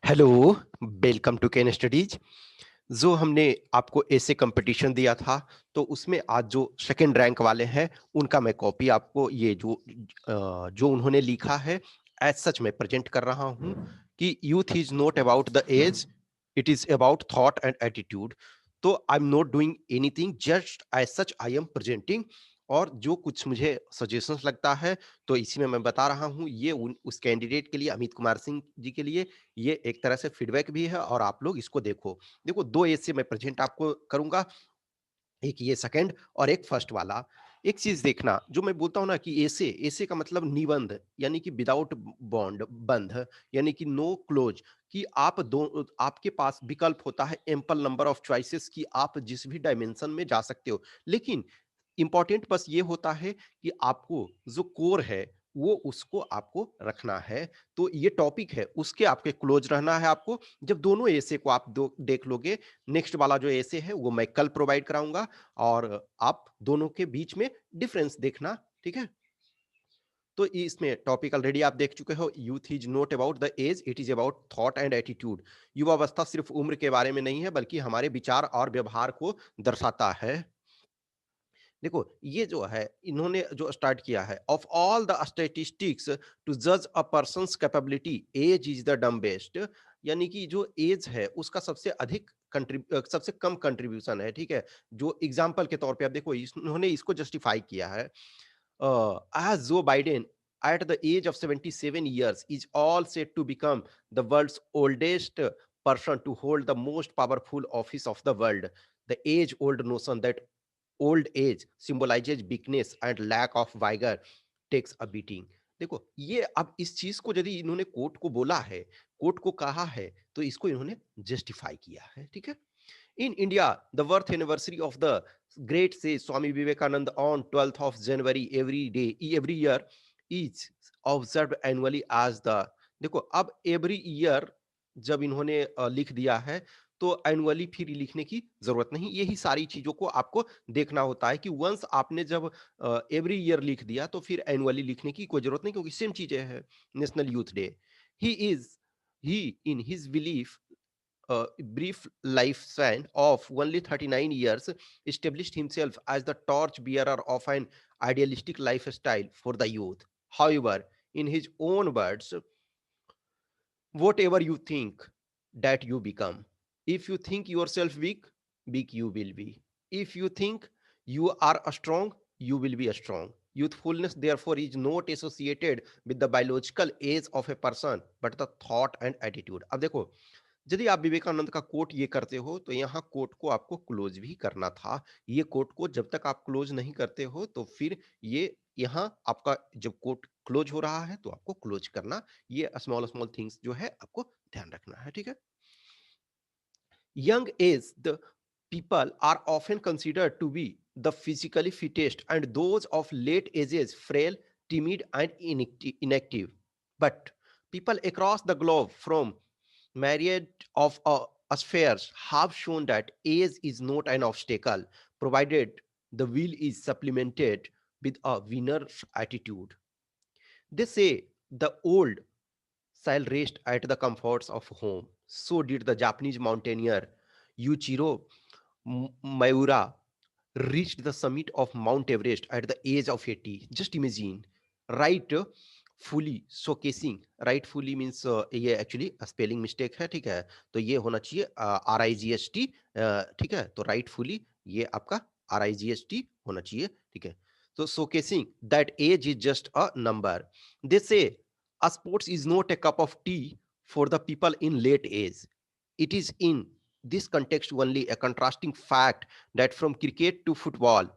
Hello, welcome to can studies. जो हमने आपको ऐसे कंपटीशन दिया था, तो उसमें आज जो सेकंड रैंक वाले हैं, उनका मैं कॉपी आपको ये जो उन्होंने लिखा है एज सच मैं प्रेजेंट कर रहा हूं कि youth is not about the age, it is about thought and attitude. तो I am not doing anything, just as such I am presenting. और जो कुछ मुझे सजेशंस लगता है, तो इसी में मैं बता रहा हूँ, ये उस कैंडिडेट के लिए, अमित कुमार सिंह जी के लिए, ये एक तरह से फीडबैक भी है और आप लोग इसको देखो। देखो, 2 ऐसे मैं प्रेजेंट आपको करूँगा, एक ये सेकंड और एक फर्स्ट वाला। एक चीज़ देखना, जो मैं बोलता हूँ ना कि ऐसे का मतलब निबंध, यानी कि विदाउट बॉन्ड, बंध, यानी कि नो क्लोज, कि आप दो आपके पास विकल्प होता है, एम्पल नंबर ऑफ चॉइसेस, कि आप जिस भी डायमेंशन में जा सकते हो। लेकिन इंपॉर्टेंट बस ये होता है कि आपको जो कोर है, वो उसको आपको रखना है। तो ये टॉपिक है, उसके आपके क्लोज रहना है आपको। जब दोनों ऐसे को आप दो देख लोगे, नेक्स्ट वाला जो ऐसे है वो मैं कल प्रोवाइड कराऊंगा, और आप दोनों के बीच में डिफरेंस देखना, ठीक है। तो इसमें टॉपिक ऑलरेडी आप देख चुके हो, youth is not about the age, it is about thought and attitude. युवावस्था सिर्फ उम्र के बारे में नहीं है, बल्कि हमारे विचार और व्यवहार को दर्शाता है। देखो, ये जो है, इन्होंने जो स्टार्ट किया है, of all the statistics to जज a person's capability, age is the dumbest. यानी कि जो एज है उसका सबसे अधिक सबसे कम कंट्रीब्यूशन है, ठीक है। जो एग्जांपल के तौर पे आप देखो, इन्होंने इसको जस्टिफाई किया है, as Joe Biden at the age of 77 years is all set to become the world's oldest person to hold the most powerful office of the world. The age old notion that old age symbolizes weakness and lack of vigor takes a beating. देखो, ये अब इस चीज को यदि इन्होंने court को बोला है, कोर्ट को कहा है, तो इसको इन्होंने जस्टिफाई किया है, ठीक है। In India, the birth anniversary of the great sage Swami Vivekananda on 12th of January every year is observed annually as the। देखो, अब every year जब इन्होंने लिख दिया है, तो एनुअली फिर लिखने की जरूरत नहीं। यही सारी चीजों को आपको देखना होता है कि वंस आपने जब एवरी ईयर लिख दिया, तो फिर एनुअली लिखने की कोई जरूरत नहीं, क्योंकि सेम चीजें हैं। National youth day, he is he in his belief, brief lifespan of only 39 years, established himself as the torch bearer of an idealistic lifestyle for the youth. However, in his own words, whatever you think, that you become. If you think yourself weak, weak you will be. If you think you are a strong, you will be a strong. Youthfulness, therefore, is not associated with the biological age of a person, but the thought and attitude. अब देखो, यदि आप विवेकानंद का coat ये करते हो, तो यहाँ कोट को आपको क्लोज भी करना था। ये कोट को जब तक आप क्लोज नहीं करते हो, तो फिर ये यहाँ आपका जब कोट क्लोज हो रहा है, तो आपको क्लोज करना, ये स्मॉल स्मॉल थिंग्स जो है आपको ध्यान रखना है, ठीक है। Young age, the people are often considered to be the physically fittest, and those of late ages frail, timid, and inactive. But people across the globe from myriad of spheres have shown that age is not an obstacle, provided the will is supplemented with a winner's attitude. They say the old shall rest at the comforts of home. So did the Japanese mountaineer Yuichiro Miura reached the summit of Mount Everest at the age of 80. Just imagine, right? Fully showcasing, right fully means, ये actually spelling mistake है, ठीक है। तो ये होना चाहिए RIGST, ठीक है। तो राइट फुली ये आपका RIGST होना चाहिए, ठीक है। तो showcasing that age is just a number. They say sports is not a cup of tea for the people in late age. It is in this context only a contrasting fact that from cricket to football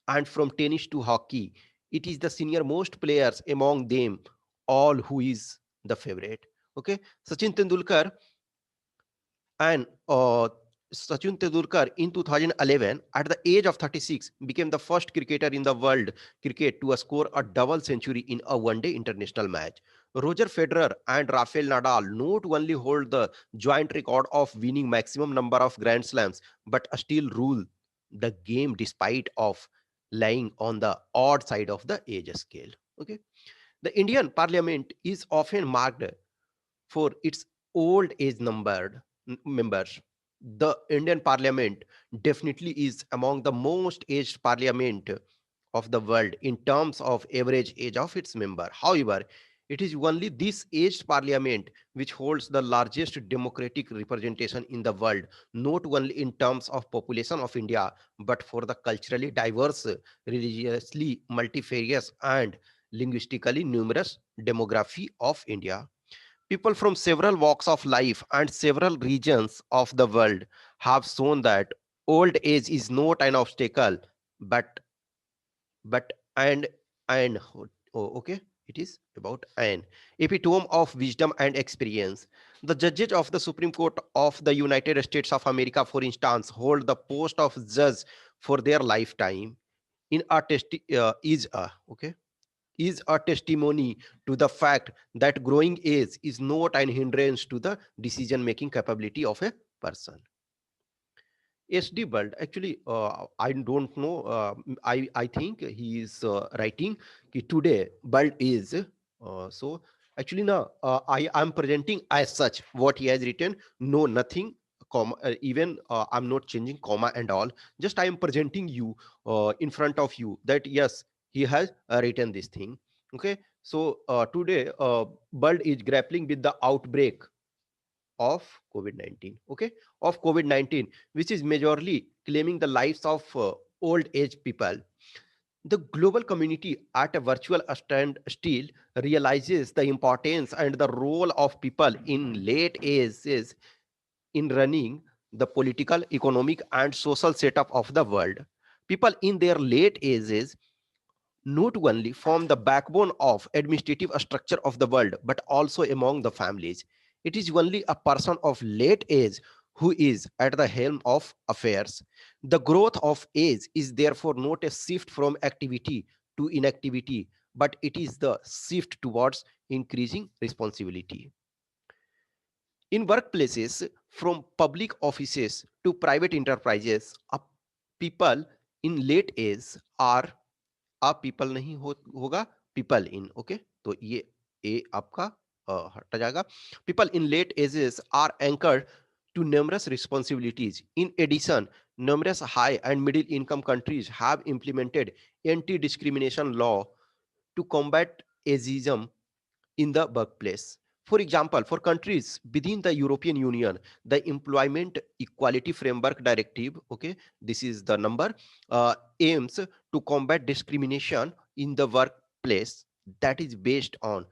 and from tennis to hockey, it is the senior most players among them all who is the favorite. Okay, Sachin Tendulkar and Sachin Tendulkar in 2011, at the age of 36, became the first cricketer in the world cricket to score a double century in a one-day international match. Roger Federer and Rafael Nadal not only hold the joint record of winning maximum number of Grand Slams, but still rule the game despite of lying on the odd side of the age scale. Okay, the Indian Parliament is often marked for its old age numbered members. The Indian Parliament definitely is among the most aged parliament of the world in terms of average age of its member. However, it is only this aged parliament which holds the largest democratic representation in the world, not only in terms of population of India, but for the culturally diverse, religiously multifarious, and linguistically numerous demography of India. People from several walks of life and several regions of the world have shown that old age is not an obstacle, but but and okay, it is about an epitome of wisdom and experience. The judges of the Supreme Court of the United States of America, for instance, hold the post of judge for their lifetime. In a is a okay is a testimony to the fact that growing age is not an hindrance to the decision making capability of a person. SD Bald, actually, I don't know. I think he is writing ki today Bald is. So actually, now I am presenting as such what he has written. No, nothing. Comma, even I'm not changing comma and all. Just I am presenting you in front of you that yes, he has written this thing. Okay, so today Bald is grappling with the outbreak of COVID-19, okay, of COVID-19, which is majorly claiming the lives of old age people. The global community at a virtual standstill realizes the importance and the role of people in late ages in running the political, economic, and social setup of the world. People in their late ages not only form the backbone of administrative structure of the world, but also among the families. It is only a person of late age who is at the helm of affairs. The growth of age is therefore not a shift from activity to inactivity, but it is the shift towards increasing responsibility. In workplaces, from public offices to private enterprises, people in late age are आप people नहीं होगा people in okay तो ये ए आपका हटा जाएगा people in late ages are anchored to numerous responsibilities. In addition, numerous high and middle income countries have implemented anti-discrimination law to combat ageism in the workplace. For example, for countries within the European Union, the Employment Equality Framework Directive, okay, this is the number, aims to combat discrimination in the workplace that is based on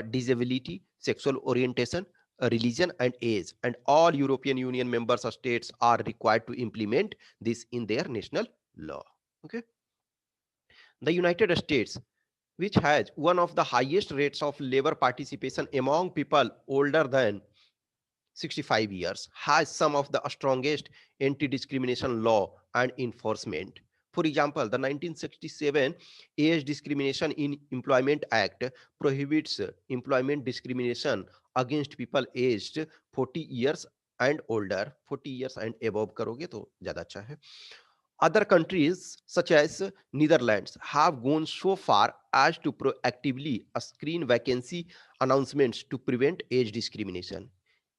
disability, sexual orientation, religion, and age. And all European Union member states are required to implement this in their national law. Okay, the United States, which has one of the highest rates of labor participation among people older than 65 years, has some of the strongest anti-discrimination law and enforcement. For example, the 1967 Age Discrimination in Employment Act prohibits employment discrimination against people aged 40 years and older. 40 years and above करोगे तो ज़्यादा अच्छा है. Other countries, such as Netherlands, have gone so far as to proactively screen vacancy announcements to prevent age discrimination.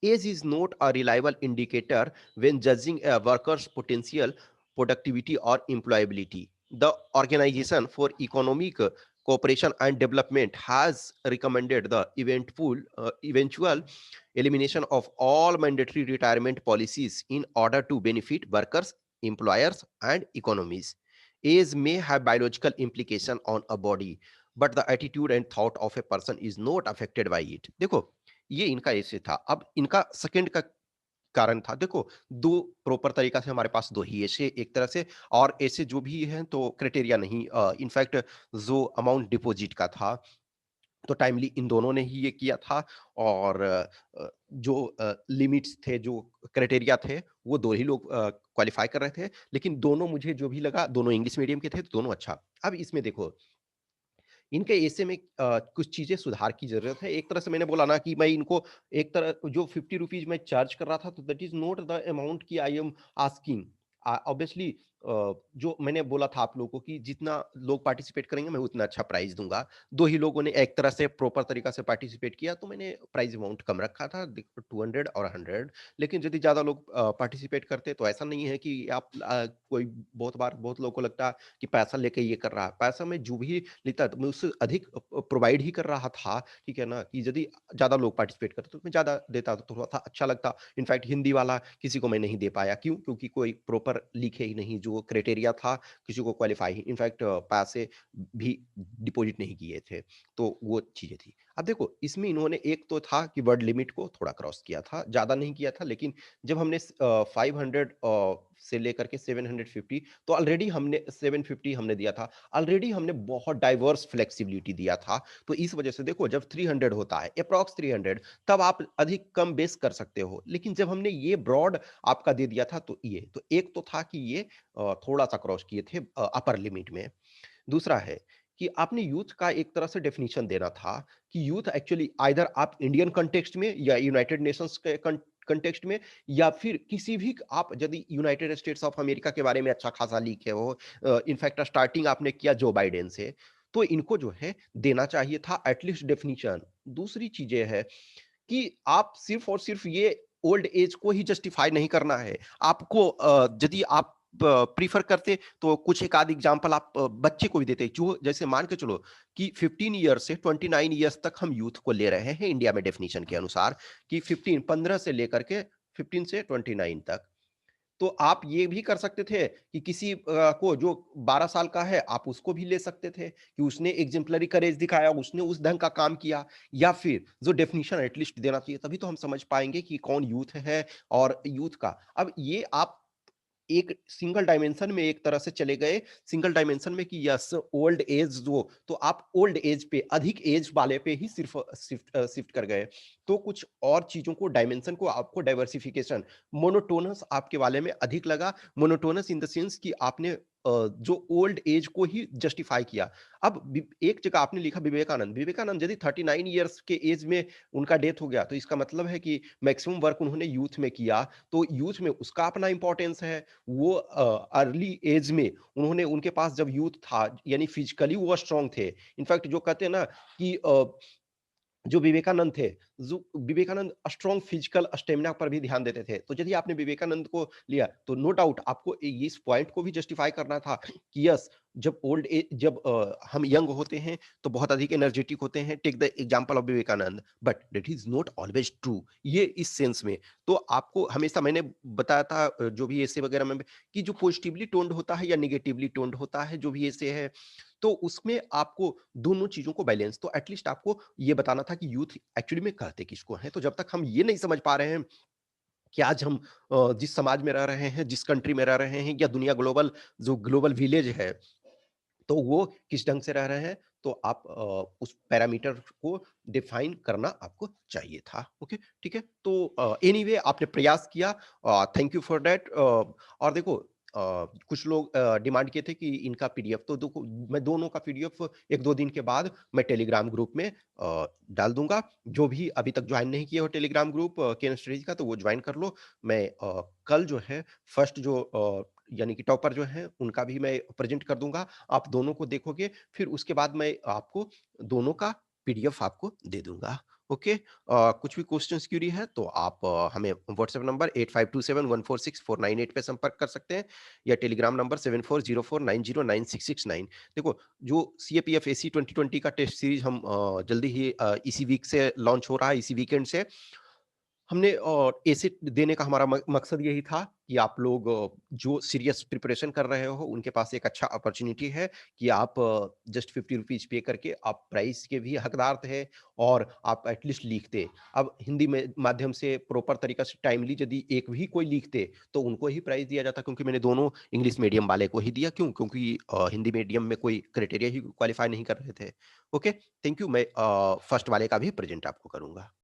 Age is not a reliable indicator when judging a worker's potential productivity or employability. The Organization for Economic Cooperation and Development has recommended the eventual elimination of all mandatory retirement policies in order to benefit workers, employers, and economies. Age may have biological implication on a body, but the attitude and thought of a person is not affected by it. देखो ये इनका ऐसे था. अब इनका second का कारण था. देखो दो प्रॉपर तरीका से हमारे पास दो ही ऐसे एक तरह से और ऐसे जो भी हैं तो क्राइटेरिया नहीं. इनफैक्ट जो अमाउंट डिपॉजिट का था तो टाइमली इन दोनों ने ही ये किया था और जो लिमिट्स थे, जो क्राइटेरिया थे, वो 2 ही लोग क्वालीफाई कर रहे थे। लेकिन दोनों मुझे जो भी लगा, दोनों इंग्लिश मीडियम के थे, तो दोनों अच्छा। अब इसमें देखो, इनके ऐसे में कुछ चीज़ें सुधार की ज़रूरत है। एक तरह से मैंने बोला ना कि मैं इनको एक तरह जो ₹50 मैं चार्ज कर रहा था, तो that is not the amount कि आई एम आस्किंग। ऑब्वियसली जो मैंने बोला था आप लोगों को कि जितना लोग पार्टिसिपेट करेंगे मैं उतना अच्छा प्राइज़ दूँगा। 2 ही लोगों ने एक तरह से प्रॉपर तरीका से पार्टिसिपेट किया तो मैंने प्राइज़ अमाउंट कम रखा था 200 और 100। लेकिन यदि ज़्यादा लोग पार्टिसिपेट करते तो ऐसा नहीं है कि आप कोई बहुत बार बहुत लोगों को लगता है कि पैसा लेके ये कर रहा है। पैसा मैं जो भी लेता तो मैं उससे अधिक प्रोवाइड ही कर रहा था, ठीक है ना? कि यदि ज़्यादा लोग पार्टिसिपेट करते तो मैं ज़्यादा देता तो थोड़ा-सा अच्छा लगता। इनफैक्ट हिंदी वाला किसी को मैं नहीं दे पाया, क्यों? क्योंकि कोई प्रॉपर लिखे ही नहीं, जो क्राइटेरिया था किसी को क्वालीफाई ही इनफैक्ट पैसे भी डिपॉज़िट नहीं किए थे, तो वो चीज़ें थी। अब देखो इसमें इन्होंने एक तो था कि वर्ड लिमिट को थोड़ा क्रॉस किया था, ज़्यादा नहीं किया था लेकिन जब हमने 500 से लेकर के 750 तो ऑलरेडी हमने 750 हमने दिया था। ऑलरेडी हमने बहुत डाइवर्स फ्लेक्सिबिलिटी दिया था, तो इस वजह से देखो जब 300 होता है, एप्रॉक्स 300 तब आप अधिक कम बेस कर सकते हो। लेकिन जब हमने ये ब्रॉड आपका दे दिया था तो ये, तो एक तो था कि ये थोड़ा-सा क्रॉस किए थे अपर लिमिट में। दूसरा है कि आपने यूथ का एक तरह से डेफिनिशन देना था कि यूथ एक्चुअली आइदर आप इंडियन कॉन्टेक्स्ट में या यूनाइटेड नेशंस के कॉन्टेक्स्ट में या फिर किसी भी आप यदि यूनाइटेड स्टेट्स ऑफ अमेरिका के बारे में अच्छा खासा लीक है वो इनफैक्ट स्टार्टिंग आपने किया जो बाइडेन से, तो इनको जो है देना चाहिए था एटलीस्ट डेफिनिशन। दूसरी चीज़ें है कि आप सिर्फ़ और सिर्फ़ ये ओल्ड एज को ही जस्टिफ़ाई नहीं करना है। आपको यदि आप प्रेफ़र करते तो कुछ एक आध एग्ज़ाम्पल आप बच्चे को भी देते। जो जैसे मान के चलो कि 15 ईयर्स से 29 ईयर्स तक हम यूथ को ले रहे हैं इंडिया में डेफ़िनिशन के अनुसार कि 15 से लेकर के 15 से 29 तक। तो आप ये भी कर सकते थे कि किसी को जो 12 साल का है, आप उसको भी ले सकते थे कि उसने एग्ज़ेम्पलरी करेज दिखाया, उसने उस ढंग का काम किया या फिर जो डेफिनिशन एटलीस्ट देना चाहिए, तभी तो हम समझ पाएँगे कि कौन यूथ है और यूथ का। अब ये आप एक सिंगल डायमेंशन में एक तरह से चले गए, सिंगल डायमेंशन में कि यस ओल्ड एज जो तो आप ओल्ड एज पे अधिक एज वाले पे ही सिर्फ शिफ्ट कर गए। तो कुछ और चीज़ों को डायमेंशन को आपको डाइवर्सिफिकेशन मोनोटोनस आपके वाले में अधिक लगा, मोनोटोनस इन द सेंस कि आपने जो ओल्ड एज को ही जस्टिफाई किया। अब एक जगह आपने लिखा विवेकानंद, विवेकानंद यदि 39 इयर्स के एज में उनका डेथ हो गया, तो इसका मतलब है कि मैक्सिमम वर्क उन्होंने यूथ में किया, तो यूथ में उसका अपना इंपॉर्टेंस है। वो अर्ली एज में उन्होंने उनके पास जब यूथ था यानी फिजिकली वो स्ट्रांग थे। इनफैक्ट जो कहते हैं ना कि जो विवेकानंद थे, जो विवेकानंद स्ट्रॉन्ग फिजिकल स्टैमिना पर भी ध्यान देते थे। तो यदि आपने विवेकानंद को लिया, तो नो डाउट आपको इस पॉइंट को भी जस्टिफाई करना था कि यस जब हम यंग होते हैं, तो बहुत अधिक एनर्जेटिक होते हैं। Take the example of Vivekananda, but that is not always true. ये इस सेंस में, तो आपको हमेशा मैंने बताया था जो भी एसे वगैरह में कि जो पॉजिटिवली टोन्ड होता है या नेगेटिवली टोन्ड होता है, जो भी एसे है, तो उसमें आपको दोनों चीज़ों को बैलेंस तो एटलीस्ट आपको ये बताना था कि यूथ एक्चुअली में कहते किसको हैं। तो जब तक हम ये नहीं समझ पा रहे हैं कि आज हम जिस समाज में रह रहे हैं, जिस कंट्री में रह रहे हैं या दुनिया ग्लोबल जो ग्लोबल विलेज है, तो वो किस ढंग से रह रहे हैं, तो आप उस पैरामीटर को डिफाइन करना आपको चाहिए था। ओके, ठीक है? तो एनीवे आपने प्रयास किया थैंक यू फॉर दैट और देखो कुछ लोग डिमांड किए थे कि इनका पीडीएफ तो देखो मैं दोनों का पीडीएफ 1-2 दिन के बाद मैं टेलीग्राम ग्रुप में डाल दूँगा। जो भी अभी तक जॉइन नहीं किए हो टेलीग्राम ग्रुप केन स्टडीज का तो वो जॉइन कर लो। मैं कल जो है फर्स्ट जो यानी कि टॉपर जो हैं उनका भी मैं प्रेज़ेंट कर दूँगा। आप दोनों को देखोगे, फिर उसके बाद मैं आपको दोनों का पीडीएफ आपको दे दूँगा। ओके? कुछ भी क्वेश्चन्स क्वेरी है तो आप हमें व्हाट्सएप नंबर 8527146498 पे संपर्क कर सकते हैं या टेलीग्राम नंबर 7404909669। देखो, जो सीएपीएफ एसी 2020 का टेस्ट सीरीज़ हम जल्दी ही इसी वीक से लॉन्च हो रहा है, इसी वीकेंड से। हमने एसिड देने का हमारा मकसद यही था कि आप लोग जो सीरियस प्रिपरेशन कर रहे हो उनके पास एक अच्छा अपॉर्चुनिटी है कि आप जस्ट 50 रुपीज़ पे करके आप प्राइज़ के भी हकदार थे और आप एटलीस्ट लिखते। अब हिंदी में माध्यम से प्रॉपर तरीक़ा से टाइमली यदि एक भी कोई लिखते तो उनको ही प्राइज़ दिया जाता क्योंकि मैंने दोनों इंग्लिश मीडियम वाले को ही दिया। क्यों? क्योंकि हिंदी मीडियम में कोई क्राइटेरिया ही क्वालीफाई नहीं कर रहे थे। ओके, थैंक यू मैं फर्स्ट वाले का भी प्रेज़ेंट आपको करूँगा।